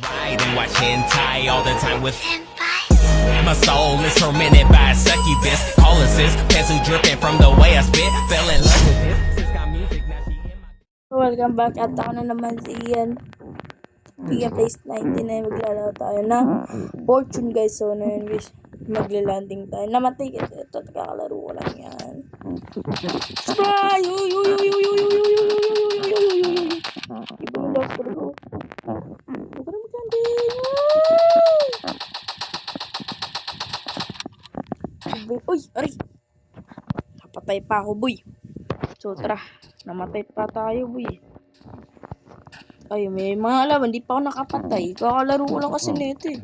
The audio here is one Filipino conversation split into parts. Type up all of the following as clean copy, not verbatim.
Ride and watch hentai all the time with my soul is tormented by a succubus. Calling sis, pencil dripping from the way I spit. Fell in love with this. Sis got music, now she in my... Welcome back at ako na naman si Ian. Ian Place 99, maglalaro tayo ng Fortune guys. So na yun guys, maglalanding tayo. Namatay guys, ito, kakalaro ko lang yan. Spray! Uy! Iba yung lost ko. Huwag ka na maglanding! Uy! Aray! Napatay pa ako boy. So tara, namatay pa tayo boy. Ay, may mga alam, hindi pa ako nakapatay. Kakalaro ko lang kasi nito eh.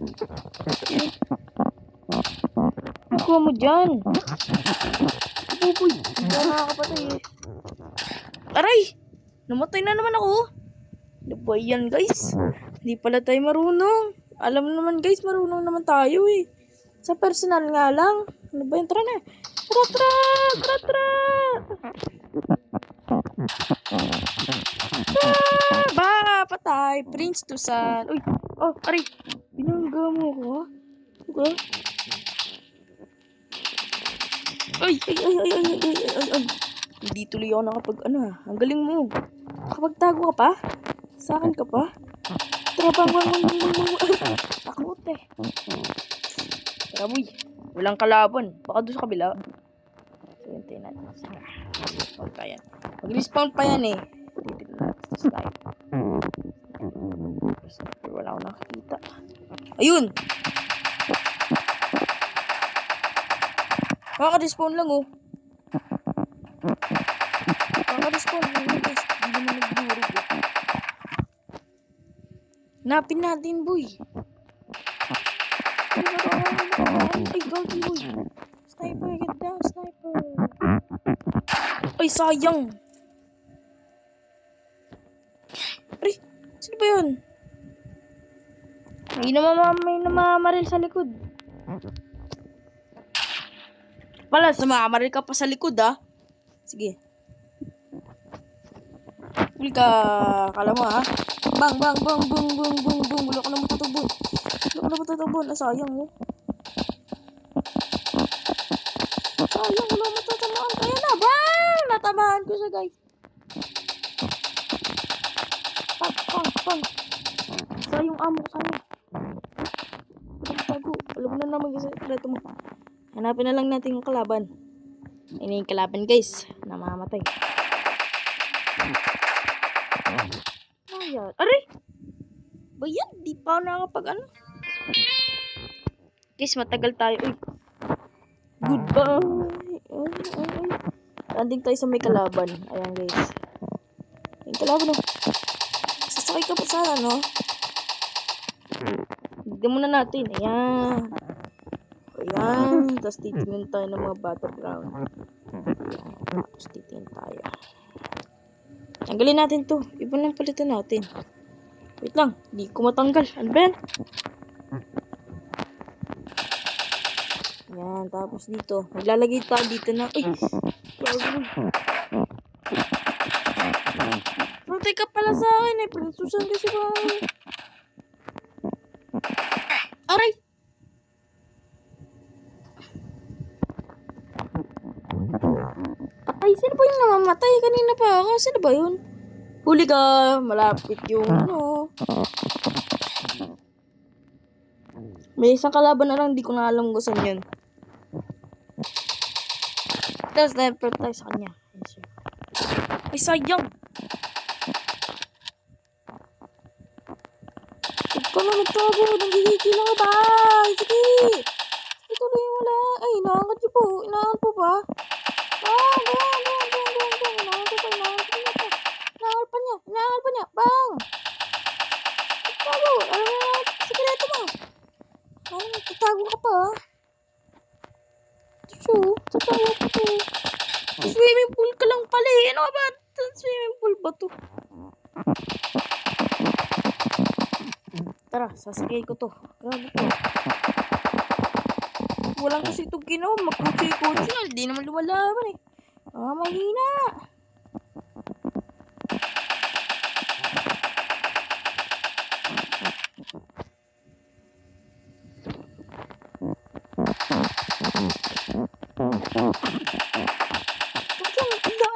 Ikaw mo dyan. Ikaw boy, hindi ako nakakapatay eh. Aray! Namatay na naman ako. Ano ba yan guys? Hindi pala tayo marunong. Alam naman guys, marunong naman tayo eh. Sa personal nga lang. Ano ba yan? Tara na. Tara! Patay! Prince Tusan! Uy! Oh, aray! Binangga mo ako, ha? Okay? Ay! Hindi tuloy ako nakapag, ang galing mo. Nakapagtago ka pa? Sa akin ka pa? Tara, bang. Takot eh. Tara, boy. Walang kalaban. Baka doon sa kabila. So, hintayin natin. Mag-respawn pa yan. Mag-respawn pa yan eh. Dito natin sa slide. Wala akong nakakita. Ayun! Kaka-respawn lang oh. Kaka-respawn lang guys. Hindi naman nagdurog eh. Napin natin boy. Ay, gagi boy. Sniper, get down, sniper. Ay, sayang. Ay, sino ba yun? May namamaril sa likod. Pala, sumamaril ka pa sa likod ah. Sige. Huli ka, kala mo ha. Bang. Wala ka na matutubo. Sayang oh. Sayang, wala matatamaan. Kaya na, bang! Natamaan ko siya guys. Pang. Sayang amo ko sa'yo. Tago. Alam na naman kasi kreto mo. Hanapin na lang natin yung kalaban. Ini yung kalaban guys. Namamatay. Ayan. Aray! Ba yan? Di pa ako nakapag Guys, matagal tayo. Uy. Goodbye. Ay. Landing tayo sa may kalaban. Ayan guys. Yung kalaban oh. Sasakay ka pa sana no? Higdan muna natin. Ayan. Tapos titingin tayo ng mga battleground. Tapos titingin tayo. Tanggalin natin to. Iba lang palitan natin. Wait lang. Hindi ko matanggal. Ano ba yan? Ayan. Tapos dito. Maglalagay tayo dito na. Uy! Patay ka pala sa akin eh. Prinsusan kasi ba? Aray! Patay. Sino ba yung namamatay? Kanina pa ako. Sino ba yun? Huli ka. Malapit yung May isang kalaban na lang. Di ko na alam kung saan yun. Tapos sniper tayo sa kanya. Ay, sayang. Huwag ka na magtago. Nanggigigil lang ka. Sige. Tuloy mo lang. Ay, inaangat niyo po. Inaangat po ba? Inaangat pa niya. Bang! Tago. Alam mo na, sikreto mo. Alam mo, tatago ka pa. Tatago ka po. Swimming pool ka lang pala eh. Ano ba? Swimming pool ba to? Tara, sasakay ko to. Grabe to. Walang kasi itong ginawa. Magkutsi-kutsi nga. Hindi naman lumalaban eh. Mahina.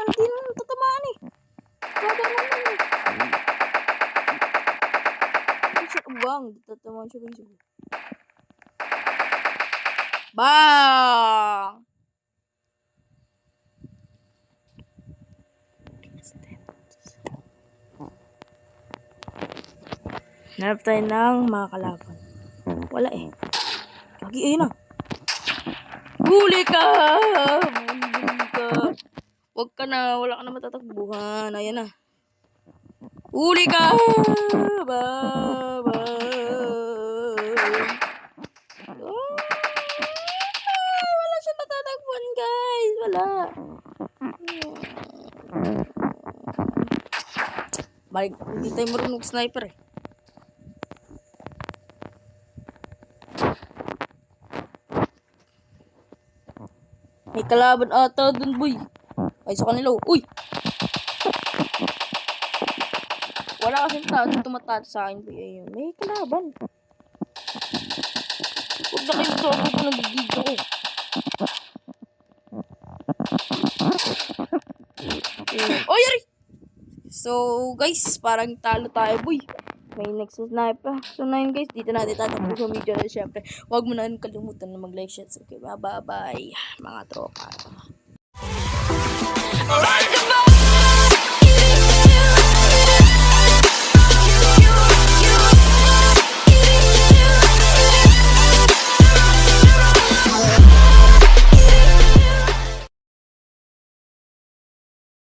Hindi naman tatamaan eh. Kada naman eh. Hindi siya bang. Tatamaan siya guys. Bang! Hanap tayo ng mga kalaban. Wala eh. Lagi, ayun na. Huli ka! Huli ka! Huwag ka na. Wala ka na matatakbuhan. Ayan na. Huli ka! Bye-bye! Wala siya matatakbuhan, guys. Wala. Balik, hindi tayo marunong sniper eh. May kalaban ata dun, boy. Ay, sa kanila. Uy! Wala kasing tao dun tumatata sa akin, boy. Ayun, may kalaban. Huwag na kayo sorry kung nagigig ako. Oy, yari! So, guys, parang talo tayo, boy. May next sniper. So, na guys, dito natin tatakbo sa video na syempre. Huwag mo na kalimutan na mag-like, share, okay, bye-bye, mga tropa.